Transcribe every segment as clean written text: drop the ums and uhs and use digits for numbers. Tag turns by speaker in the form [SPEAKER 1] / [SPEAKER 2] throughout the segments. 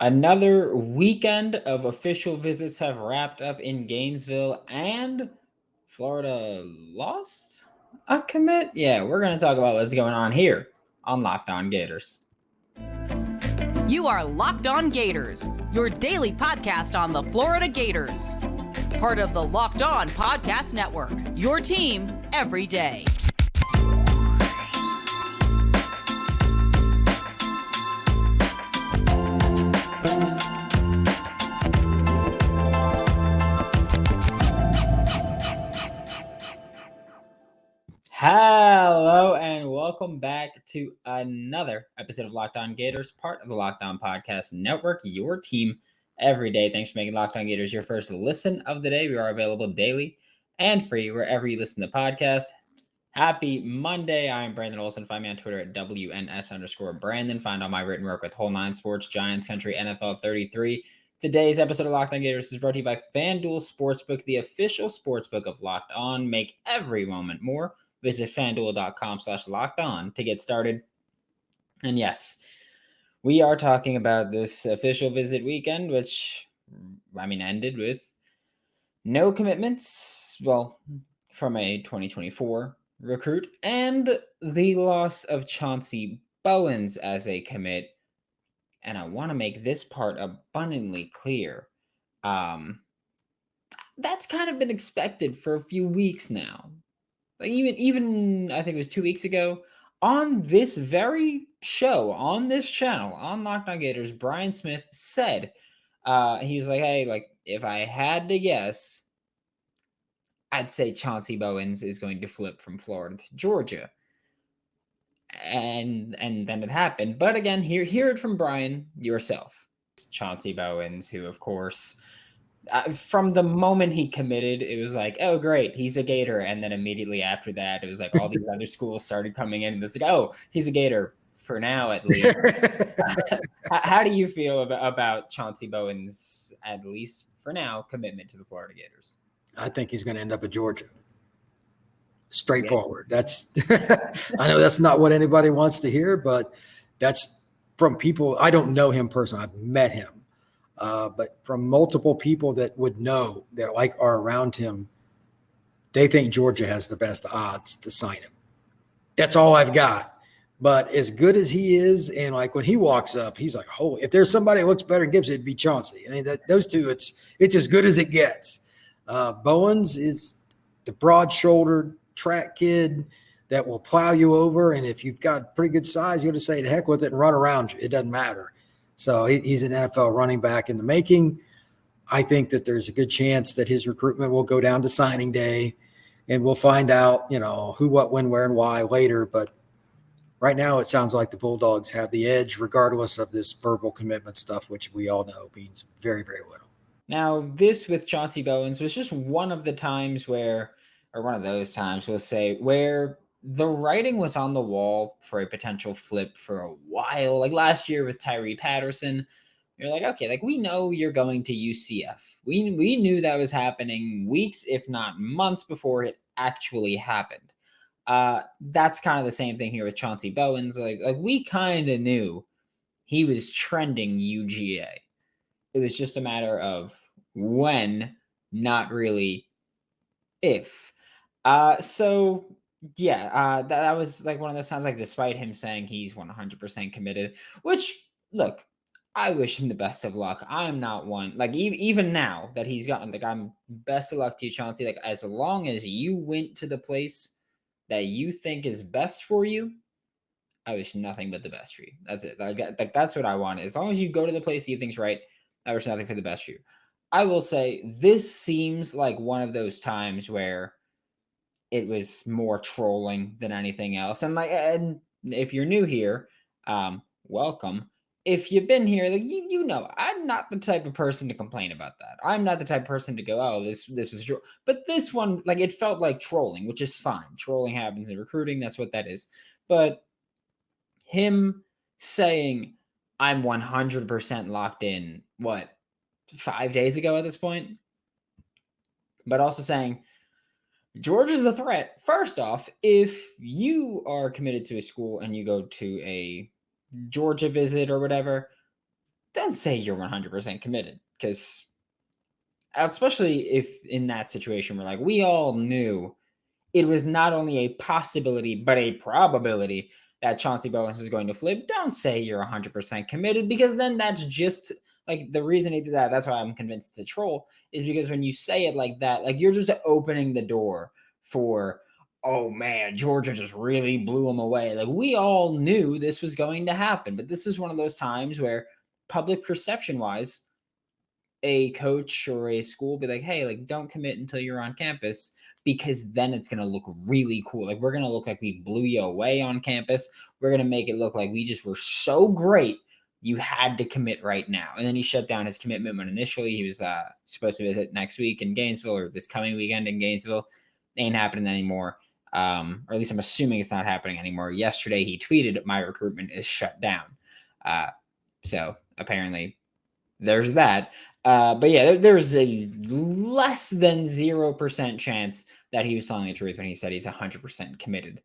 [SPEAKER 1] Another weekend of official visits have wrapped up in Gainesville, and Florida lost a commit. Yeah, we're going to talk about what's going on here on Locked On Gators.
[SPEAKER 2] You are Locked On Gators, your daily podcast on the Florida Gators. Part of the Locked On Podcast Network, your team every day.
[SPEAKER 1] Hello and welcome back to another episode of Locked On Gators, part of the Locked On Podcast Network, your team every day. Thanks for making Locked On Gators your first listen of the day. We are available daily and free wherever you listen to podcasts. Happy Monday. I'm Brandon Olson. Find me on Twitter at WNS_Brandon. Find all my written work with Whole Nine Sports, Giants Country, NFL 33. Today's episode of Locked On Gators is brought to you by FanDuel Sportsbook, the official sportsbook of Locked On. Make every moment more. Visit FanDuel.com/lockedon to get started. And yes, we are talking about this official visit weekend, which, ended with no commitments, from a 2024 recruit, and the loss of Chauncey Bowens as a commit. And I want to make this part abundantly clear. That's kind of been expected for a few weeks now. Like even I think it was 2 weeks ago, on this very show, on this channel, on Locked On Gators, Brian Smith said, he was like, hey, if I had to guess, I'd say Chauncey Bowens is going to flip from Florida to Georgia. And then it happened. But again, hear it from Brian yourself. Chauncey Bowens, who, of course, from the moment he committed, it was like, oh, great, he's a Gator. And then immediately after that, it was like all these other schools started coming in. And it's like, oh, he's a Gator for now, at least. How do you feel about Chauncey Bowens, at least for now, commitment to the Florida Gators?
[SPEAKER 3] I think he's going to end up at Georgia. Straightforward. That's I know that's not what anybody wants to hear, but that's from people. I don't know him personally. I've met him. But from multiple people that would know that are around him, they think Georgia has the best odds to sign him. That's all I've got. But as good as he is, and when he walks up, he's like, holy, if there's somebody that looks better than Gibbs, it'd be Chauncey. I mean, those two, it's as good as it gets. Bowens is the broad-shouldered track kid that will plow you over. And if you've got pretty good size, you'll just say, the heck with it and run around you. It doesn't matter. So he's an NFL running back in the making. I think that there's a good chance that his recruitment will go down to signing day, and we'll find out, who, what, when, where, and why later. But right now it sounds like the Bulldogs have the edge regardless of this verbal commitment stuff, which we all know means very, very little.
[SPEAKER 1] Now, this with Chauncey Bowens was just one of those times, we'll say, where the writing was on the wall for a potential flip for a while. Like last year with Tyree Patterson, you're like, okay, we know you're going to UCF. We knew that was happening weeks, if not months, before it actually happened. That's kind of the same thing here with Chauncey Bowens. Like we kind of knew he was trending UGA. It was just a matter of when, not really if. That was one of those times, despite him saying he's 100% committed, which, look, I wish him the best of luck. I'm not one, even now that he's gotten, I'm best of luck to you, Chauncey. As long as you went to the place that you think is best for you, I wish nothing but the best for you. That's it. That's what I want. As long as you go to the place you think's right, I wish nothing for the best for you. I will say this seems like one of those times where it was more trolling than anything else. And if you're new here, welcome. If you've been here, you know, I'm not the type of person to complain about that. I'm not the type of person to go, oh, this was true. But this one, it felt like trolling, which is fine. Trolling happens in recruiting. That's what that is. But him saying, I'm 100% locked in, 5 days ago at this point? But also saying, Georgia's a threat. First off, if you are committed to a school and you go to a Georgia visit or whatever, don't say you're 100% committed, because especially if in that situation where like we all knew it was not only a possibility but a probability that Chauncey Bowens was going to flip. Don't say you're 100% committed, because then that's just like the reason he did that. That's why I'm convinced it's a troll, is because when you say it like that, like you're just opening the door for, oh man, Georgia just really blew him away. Like we all knew this was going to happen, but this is one of those times where public perception wise, a coach or a school be like, hey, like don't commit until you're on campus, because then it's going to look really cool. Like we're going to look like we blew you away on campus. We're going to make it look like we just were so great. You had to commit right now. And then he shut down his commitment when initially he was supposed to visit next week in Gainesville, or this coming weekend in Gainesville. Ain't happening anymore. Or at least I'm assuming it's not happening anymore. Yesterday he tweeted, my recruitment is shut down. So apparently there's that. But yeah, there's a less than 0% chance that he was telling the truth when he said he's 100% committed,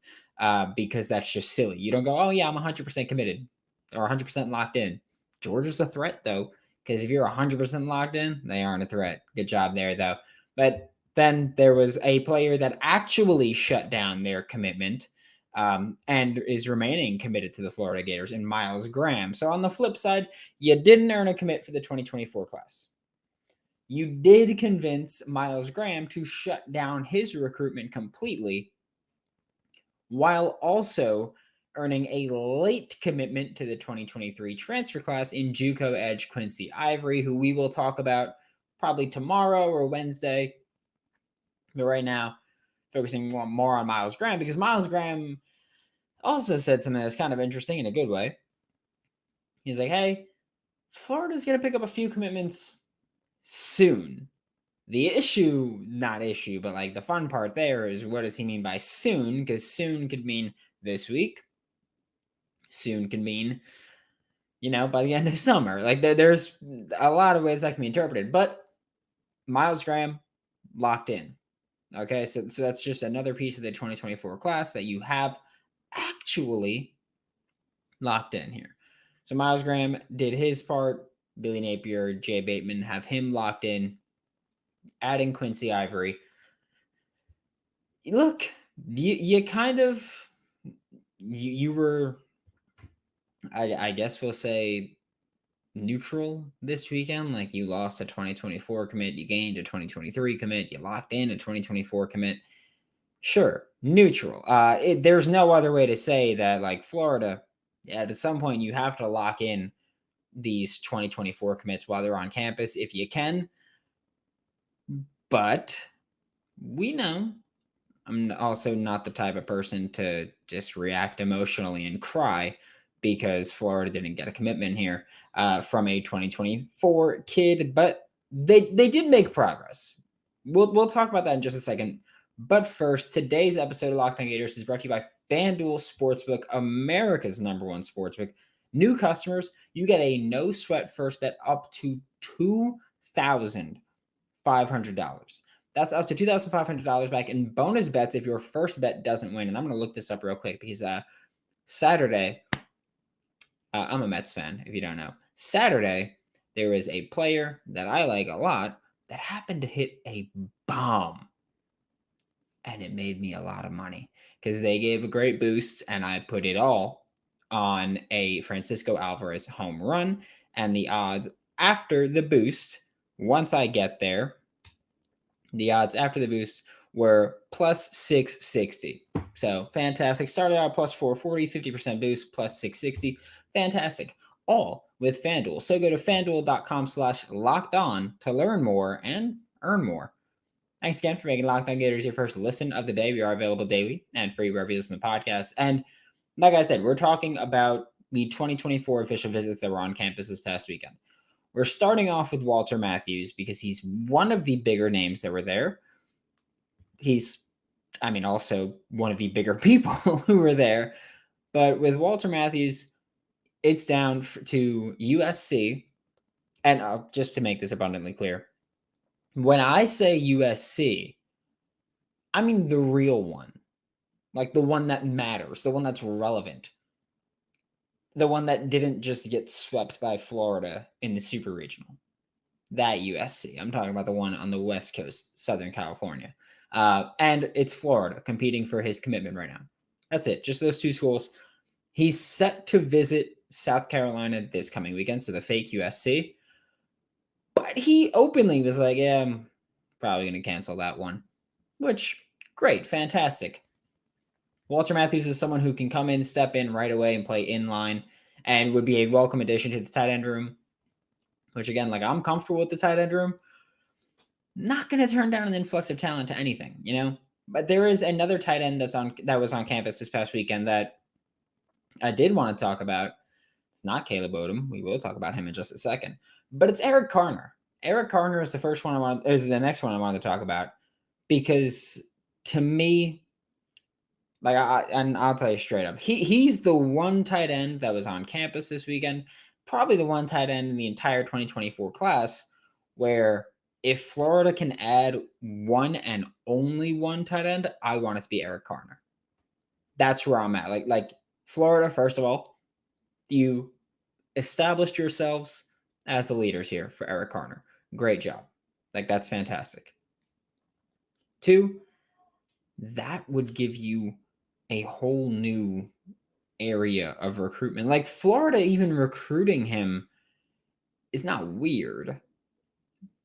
[SPEAKER 1] because that's just silly. You don't go, oh yeah, I'm 100% committed or 100% locked in. Georgia's a threat though, because if you're 100% locked in, they aren't a threat. Good job there though. But then there was a player that actually shut down their commitment, and is remaining committed to the Florida Gators, in Myles Graham. So on the flip side, you didn't earn a commit for the 2024 class. You did convince Myles Graham to shut down his recruitment completely, while also earning a late commitment to the 2023 transfer class in JUCO edge Quincy Ivory, who we will talk about probably tomorrow or Wednesday. But right now, focusing more on Myles Graham, because Myles Graham also said something that's kind of interesting in a good way. He's like, hey, Florida's going to pick up a few commitments soon. The issue, not issue, but like the fun part there is, what does he mean by soon? Because soon could mean this week. Soon can mean, by the end of summer. Like there's a lot of ways that can be interpreted. But Myles Graham locked in. Okay, so that's just another piece of the 2024 class that you have actually locked in here. So Myles Graham did his part. Billy Napier, Jay Bateman have him locked in. Adding Quincy Ivory. Look, you kind of, you were, I guess we'll say, neutral this weekend. Like you lost a 2024 commit, you gained a 2023 commit, you locked in a 2024 commit. Sure, neutral. There's no other way to say that, like Florida, at some point you have to lock in these 2024 commits while they're on campus if you can. But we know I'm also not the type of person to just react emotionally and cry because Florida didn't get a commitment here from a 2024 kid, but they did make progress. We'll talk about that in just a second. But first, today's episode of Locked On Gators is brought to you by FanDuel Sportsbook, America's #1 sportsbook. New customers, you get a no sweat first bet up to $2,500. That's up to $2,500 back in bonus bets if your first bet doesn't win. And I'm going to look this up real quick because Saturday, I'm a Mets fan, if you don't know. Saturday, there was a player that I like a lot that happened to hit a bomb. And it made me a lot of money because they gave a great boost, and I put it all on a Francisco Alvarez home run. And the odds after the boost, once I get there, the odds after the boost were plus 660. So fantastic. Started out plus 440, 50% boost, plus 660. Fantastic. All with FanDuel. So go to FanDuel.com/lockedon to learn more and earn more. Thanks again for making Locked On Gators your first listen of the day. We are available daily and free wherever you listen to podcasts. And like I said, we're talking about the 2024 official visits that were on campus this past weekend. We're starting off with Walter Matthews because he's one of the bigger names that were there. He's, also one of the bigger people who were there. But with Walter Matthews, it's down to USC. And just to make this abundantly clear, when I say USC, I mean the real one. Like the one that matters, the one that's relevant. The one that didn't just get swept by Florida in the Super Regional. That USC. I'm talking about the one on the West Coast, Southern California. And it's Florida competing for his commitment right now. That's it. Just those two schools. He's set to visit South Carolina this coming weekend, so the fake USC. But he openly was like, yeah, I'm probably going to cancel that one. Which, great, fantastic. Walter Matthews is someone who can come in, step in right away and play in line and would be a welcome addition to the tight end room. Which, again, like, I'm comfortable with the tight end room. Not going to turn down an influx of talent to anything, you know? But there is another tight end that was on campus this past weekend that I did want to talk about. It's not Caleb Odom. We will talk about him in just a second. But it's Eric Karner. Eric Karner is the next one I wanted to talk about. Because to me, like, I'll tell you straight up, he's the one tight end that was on campus this weekend, probably the one tight end in the entire 2024 class, where if Florida can add one and only one tight end, I want it to be Eric Karner. That's where I'm at. Like Florida, first of all, you established yourselves as the leaders here for Eric Karner. Great job. Like, that's fantastic. 2, that would give you a whole new area of recruitment. Like, Florida even recruiting him is not weird,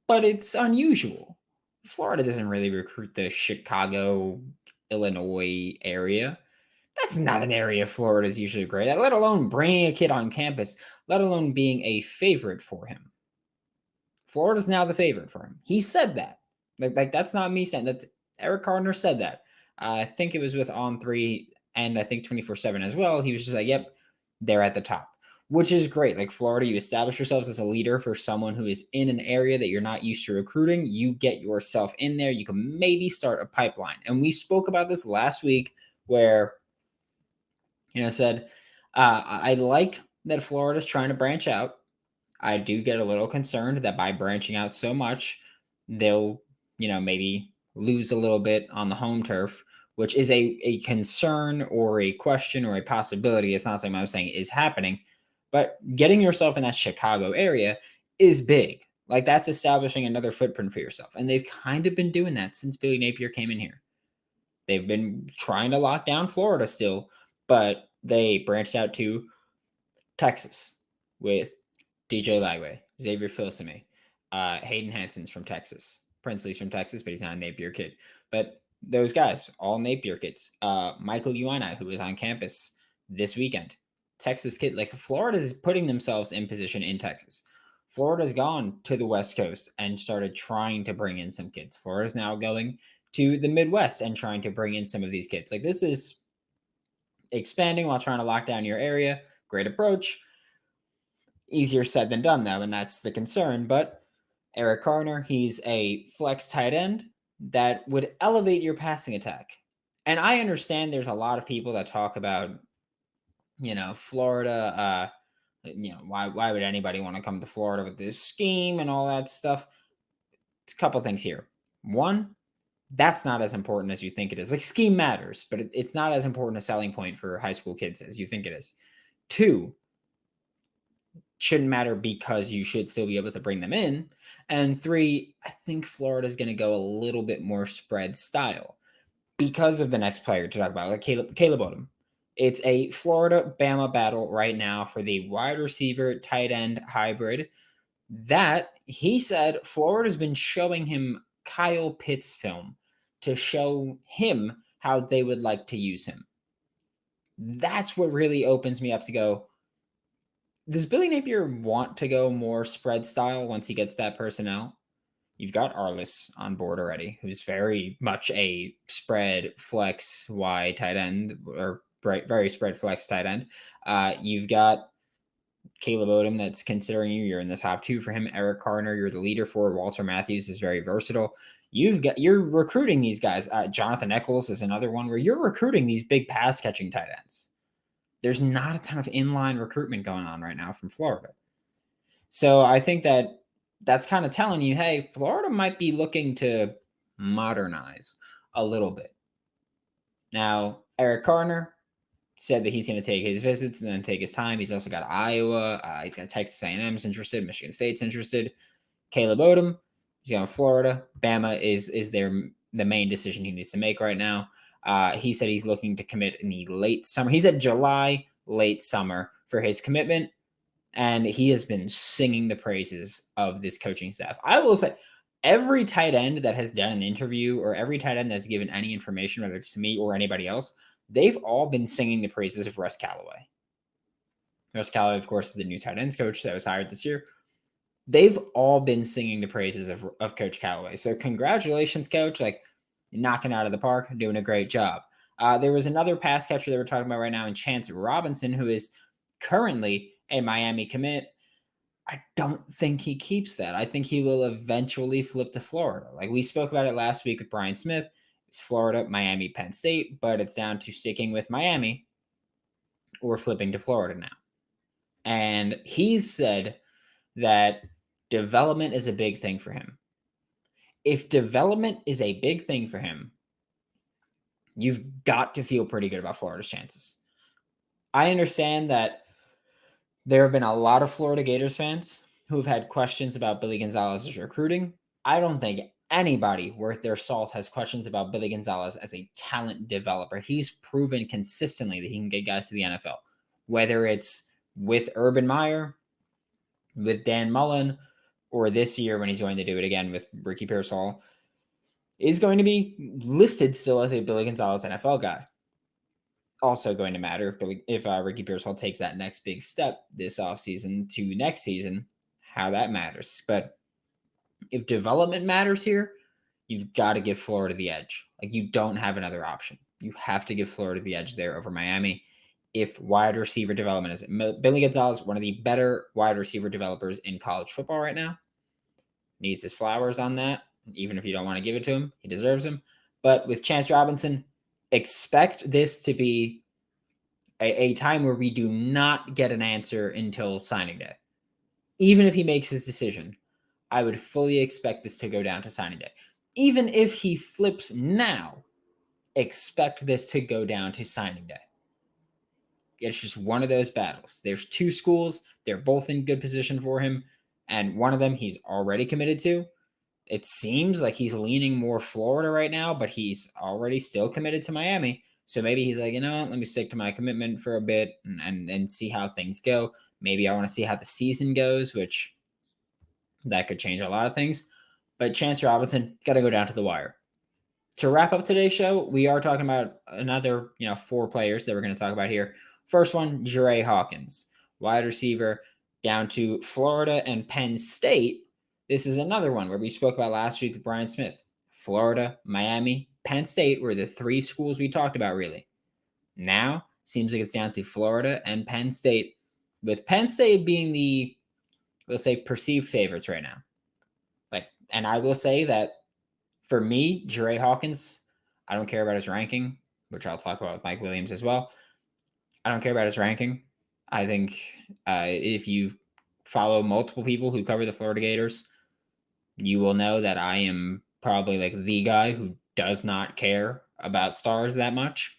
[SPEAKER 1] but it's unusual. Florida doesn't really recruit the Chicago, Illinois area. That's not an area Florida is usually great at, let alone bringing a kid on campus, let alone being a favorite for him. Florida's now the favorite for him. He said that. Like that's not me saying that. Eric Karner said that. I think it was with On3 and I think 24/7 as well. He was just like, yep, they're at the top, which is great. Like, Florida, you establish yourselves as a leader for someone who is in an area that you're not used to recruiting. You get yourself in there. You can maybe start a pipeline. And we spoke about this last week where, said, I like that Florida's trying to branch out. I do get a little concerned that by branching out so much, they'll, maybe lose a little bit on the home turf, which is a concern or a question or a possibility. It's not something I'm saying is happening, but getting yourself in that Chicago area is big. Like, that's establishing another footprint for yourself. And they've kind of been doing that since Billy Napier came in here. They've been trying to lock down Florida still, but they branched out to Texas with DJ Lagway, Xavier Filsaime, Hayden Hanson's from Texas. Princely's from Texas, but he's not a Napier kid. But those guys, all Napier kids. Michael Uinai, who was on campus this weekend. Texas kid. Like, Florida's putting themselves in position in Texas. Florida's gone to the West Coast and started trying to bring in some kids. Florida's now going to the Midwest and trying to bring in some of these kids. Like, this is expanding while trying to lock down your area. Great approach. Easier said than done, though, and that's the concern. But Eric Karner, he's a flex tight end that would elevate your passing attack. And I understand there's a lot of people that talk about, Florida, why would anybody want to come to Florida with this scheme and all that stuff? It's a couple things here. One, that's not as important as you think it is. Like, scheme matters, but it's not as important a selling point for high school kids as you think it is. 2, shouldn't matter because you should still be able to bring them in. And 3, I think Florida's going to go a little bit more spread style because of the next player to talk about, like Caleb Odom. It's a Florida-Bama battle right now for the wide receiver, tight end hybrid that he said Florida's been showing him Kyle Pitts film to show him how they would like to use him. That's what really opens me up to go, does Billy Napier want to go more spread style once he gets that personnel? You've got Arliss on board already, who's very much a spread flex Y tight end, or very spread flex tight end. You've got Caleb Odom that's considering you. You're in the top 2 for him. Eric Karner, you're the leader for. Walter Matthews is very versatile. You're recruiting these guys. Jonathan Eccles is another one where you're recruiting these big pass catching tight ends. There's not a ton of inline recruitment going on right now from Florida. So I think that's kind of telling you, hey, Florida might be looking to modernize a little bit. Now, Eric Karner, said that he's going to take his visits and then take his time. He's also got Iowa. He's got Texas A&M's interested. Michigan State's interested. Caleb Odom, he's going Florida. Bama is the main decision he needs to make right now. He said he's looking to commit in the late summer. He said July, late summer for his commitment. And he has been singing the praises of this coaching staff. I will say, every tight end that has done an interview or every tight end that's given any information, whether it's to me or anybody else, they've all been singing the praises of Russ Callaway. Russ Callaway, of course, is the new tight ends coach that was hired this year. They've all been singing the praises of Coach Callaway. So congratulations, Coach. Like, knocking out of the park, doing a great job. There was another pass catcher that we're talking about right now in Chauncey Robinson, who is currently a Miami commit. I don't think he keeps that. I think he will eventually flip to Florida. Like we spoke about it last week with Brian Smith. It's Florida, Miami, Penn State, but it's down to sticking with Miami or flipping to Florida now. And he's said that development is a big thing for him. If development is a big thing for him, you've got to feel pretty good about Florida's chances. I understand that there have been a lot of Florida Gators fans who have had questions about Billy Gonzalez's recruiting. I don't think anybody worth their salt has questions about Billy Gonzalez as a talent developer. He's proven consistently that he can get guys to the NFL, whether it's with Urban Meyer, with Dan Mullen, or this year when he's going to do it again with Ricky Pearsall, is going to be listed still as a Billy Gonzalez NFL guy. Also going to matter if Ricky Pearsall takes that next big step this offseason to next season, how that matters. But if development matters here, you've got to give Florida the edge. Like, you don't have another option. You have to give Florida the edge there over Miami. If wide receiver development is Billy Gonzalez, one of the better wide receiver developers in college football right now, needs his flowers on that. Even if you don't want to give it to him, he deserves them. But with Chauncey Robinson, expect this to be a time where we do not get an answer until signing day. Even if he makes his decision, I would fully expect this to go down to signing day. Even if he flips now, expect this to go down to signing day. It's just one of those battles. There's two schools. They're both in good position for him. And one of them he's already committed to. It seems like he's leaning more Florida right now, but he's already still committed to Miami. So maybe he's like, you know what, let me stick to my commitment for a bit and see how things go. Maybe I want to see how the season goes, which that could change a lot of things. But Chauncey Robinson, got to go down to the wire. To wrap up today's show, we are talking about another, 4 players that we're going to talk about here. First one, Jerrae Hawkins, wide receiver, down to Florida and Penn State. This is another one where we spoke about last week with Brian Smith. Florida, Miami, Penn State were the 3 schools we talked about, really. Now, seems like it's down to Florida and Penn State, with Penn State being the, we'll say, perceived favorites right now. And I will say that for me, Jerrae Hawkins, I don't care about his ranking, which I'll talk about with Mike Williams as well. I don't care about his ranking. I think if you follow multiple people who cover the Florida Gators, you will know that I am probably like the guy who does not care about stars that much.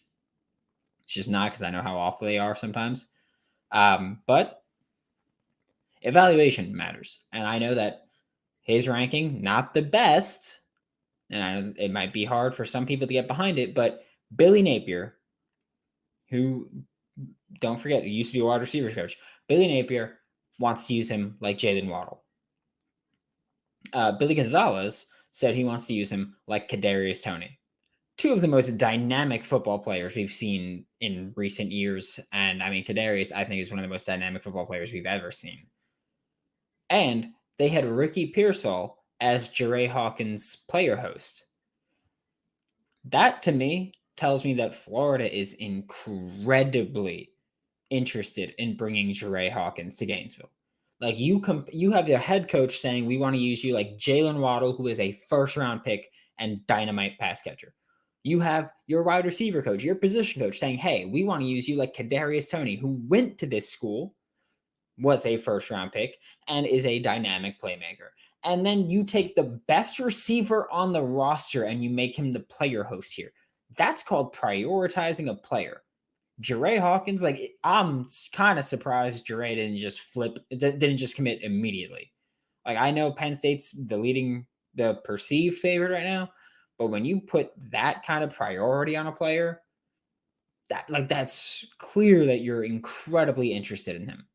[SPEAKER 1] It's just not, because I know how awful they are sometimes. But evaluation matters. And I know that his ranking, not the best, and I know it might be hard for some people to get behind it, but Billy Napier, who, don't forget, he used to be a wide receivers coach. Billy Napier wants to use him like Jalen Waddle. Billy Gonzalez said he wants to use him like Kadarius Toney. 2 of the most dynamic football players we've seen in recent years. And I mean, Kadarius, I think, is one of the most dynamic football players we've ever seen. And they had Ricky Pearsall as Jerrae Hawkins' player host. That, to me, tells me that Florida is incredibly interested in bringing Jerrae Hawkins to Gainesville. Like, you have the head coach saying, we want to use you like Jalen Waddle, who is a first-round pick and dynamite pass catcher. You have your wide receiver coach, your position coach, saying, hey, we want to use you like Kadarius Toney, who went to this school, was a first-round pick, and is a dynamic playmaker. And then you take the best receiver on the roster and you make him the player host here. That's called prioritizing a player. Jerrae Hawkins, like I'm kind of surprised Jerrae didn't just commit immediately. Like I know Penn State's the perceived favorite right now, but when you put that kind of priority on a player, that's clear that you're incredibly interested in him.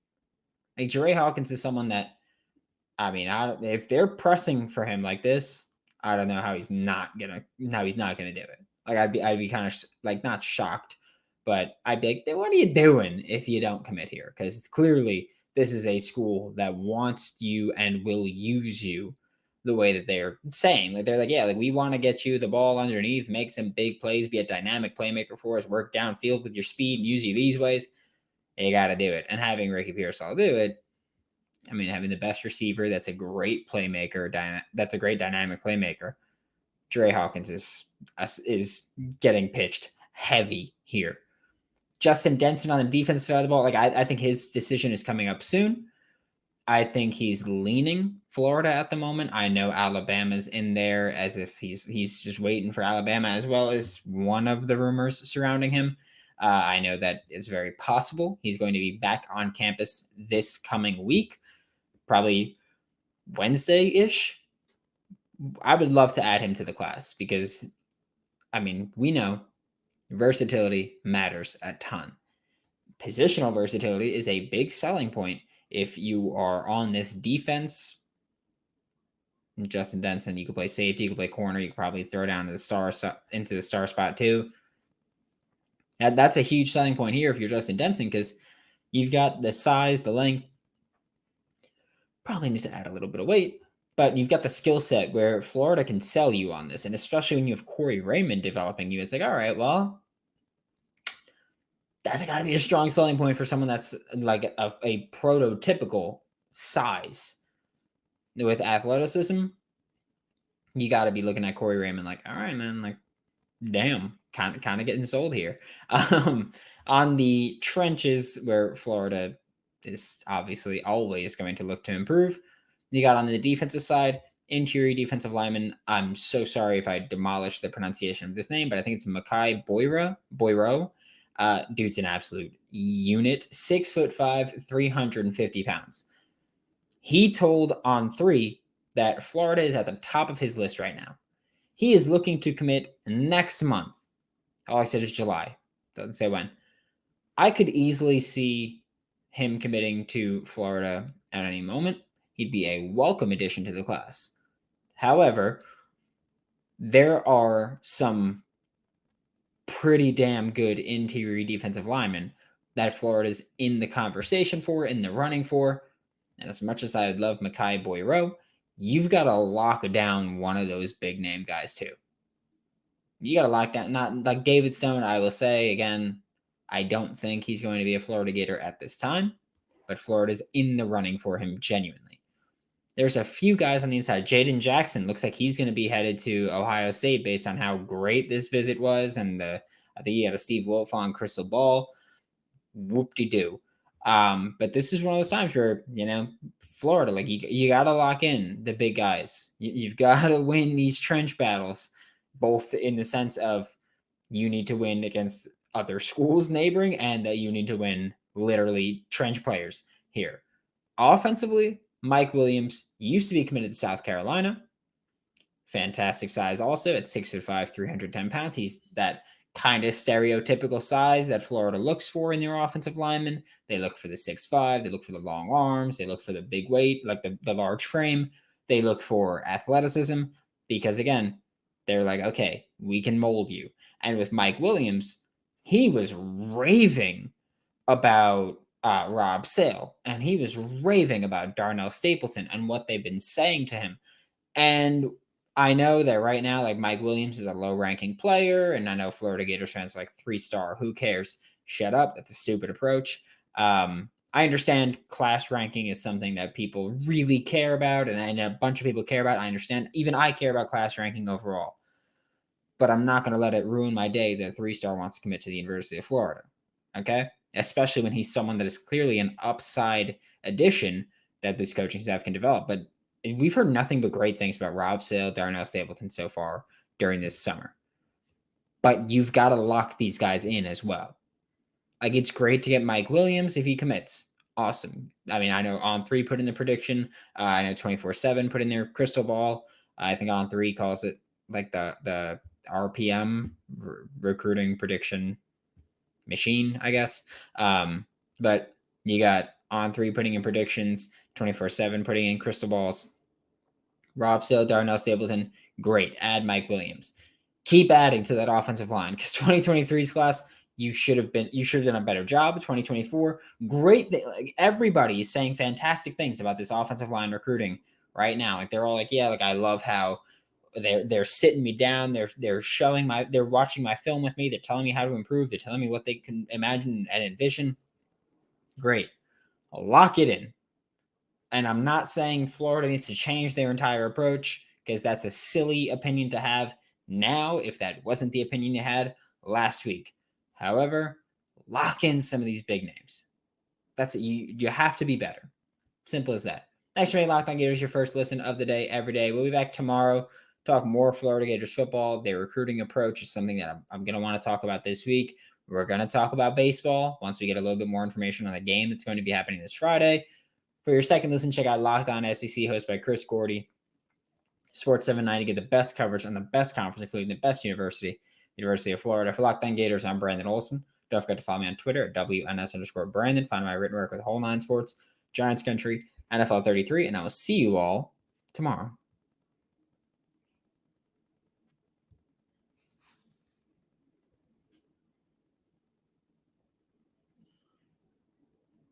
[SPEAKER 1] Like Jerrae Hawkins is someone that, I mean, if they're pressing for him like this, I don't know how he's not gonna do it. Like I'd be kind of like not shocked, but I'd be like, what are you doing if you don't commit here? Because clearly this is a school that wants you and will use you the way that they're saying. Like they're like, yeah, like we want to get you the ball underneath, make some big plays, be a dynamic playmaker for us, work downfield with your speed, and use you these ways. You got to do it. And having Ricky Pearsall do it, I mean, having the best receiver, that's a great playmaker. That's a great dynamic playmaker. Jerrae Hawkins is getting pitched heavy here. Justin Denson on the defensive side of the ball, like I think his decision is coming up soon. I think he's leaning Florida at the moment. I know Alabama's in there as if he's just waiting for Alabama, as well as one of the rumors surrounding him. I know that it's very possible he's going to be back on campus this coming week, probably Wednesday-ish. I would love to add him to the class because, I mean, we know versatility matters a ton. Positional versatility is a big selling point if you are on this defense. Justin Denson, you could play safety, you could play corner, you could probably throw down into the star spot too. That's a huge selling point here if you're Justin Denson, because you've got the size, the length. Probably need to add a little bit of weight, but you've got the skill set where Florida can sell you on this. And especially when you have Corey Raymond developing you, it's like, all right, well, that's got to be a strong selling point for someone that's like a prototypical size with athleticism. You got to be looking at Corey Raymond like, all right, man, like, damn, kind of getting sold here. On the trenches where Florida is obviously always going to look to improve, you got on the defensive side, interior defensive lineman. I'm so sorry if I demolished the pronunciation of this name, but I think it's Makai Boireau. Dude's an absolute unit, 6'5", 350 pounds. He told On3 that Florida is at the top of his list right now. He is looking to commit next month. All I said is July. Doesn't say when. I could easily see him committing to Florida at any moment. He'd be a welcome addition to the class. However, there are some pretty damn good interior defensive linemen that Florida's in the conversation for, in the running for. And as much as I would love Makai Boyra, you've got to lock down one of those big name guys too. You got to lock down, not like David Stone. I will say again, I don't think he's going to be a Florida Gator at this time, but Florida's in the running for him genuinely. There's a few guys on the inside. Jaden Jackson looks like he's going to be headed to Ohio State based on how great this visit was. And I think he had a Steve Wiltfong crystal ball. Whoop-de-doo. But this is one of those times where, Florida, like you got to lock in the big guys. You've got to win these trench battles, both in the sense of you need to win against other schools neighboring and that you need to win literally trench players here. Offensively, Mike Williams used to be committed to South Carolina. Fantastic size also at 6'5", 310 pounds. He's that kind of stereotypical size that Florida looks for in their offensive linemen. They look for the 6'5", they look for the long arms, they look for the big weight, like the large frame. They look for athleticism because, again, they're like, okay, we can mold you. And with Mike Williams, he was raving about Rob Sale, and he was raving about Darnell Stapleton and what they've been saying to him. And I know that right now, like, Mike Williams is a low-ranking player, and I know Florida Gators fans are like 3-star. Who cares? Shut up. That's a stupid approach. I understand class ranking is something that people really care about, and a bunch of people care about. I understand. Even I care about class ranking overall. But I'm not going to let it ruin my day that a 3-star wants to commit to the University of Florida. Okay? Especially when he's someone that is clearly an upside addition that this coaching staff can develop. But we've heard nothing but great things about Rob Sale, Darnell Stapleton so far during this summer. But you've got to lock these guys in as well. Like, it's great to get Mike Williams if he commits. Awesome. I mean, I know On3 put in the prediction. I know 24/7 put in their crystal ball. I think On3 calls it like the RPM recruiting prediction machine, I guess. But you got On3 putting in predictions, 24/7 putting in crystal balls. Rob Sale, Darnell Stapleton, great. Add Mike Williams. Keep adding to that offensive line because 2023's class, you should have done a better job. 2024, great. Like, everybody is saying fantastic things about this offensive line recruiting right now. Like, they're all like, yeah, like, I love how they're sitting me down. They're watching my film with me. They're telling me how to improve. They're telling me what they can imagine and envision. Great. Lock it in. And I'm not saying Florida needs to change their entire approach because that's a silly opinion to have now if that wasn't the opinion you had last week. However, lock in some of these big names. That's it. You have to be better. Simple as that. Thanks for making Locked On Gators your first listen of the day every day. We'll be back tomorrow. Talk more Florida Gators football. Their recruiting approach is something that I'm going to want to talk about this week. We're going to talk about baseball once we get a little bit more information on the game that's going to be happening this Friday. For your second listen, check out Locked On SEC, hosted by Chris Gordy. Sports 790 to get the best coverage on the best conference, including the best university, the University of Florida. For Locked On Gators, I'm Brandon Olson. Don't forget to follow me on Twitter at WNS_Brandon. Find my written work with Whole Nine Sports, Giants Country, NFL 33, and I will see you all tomorrow.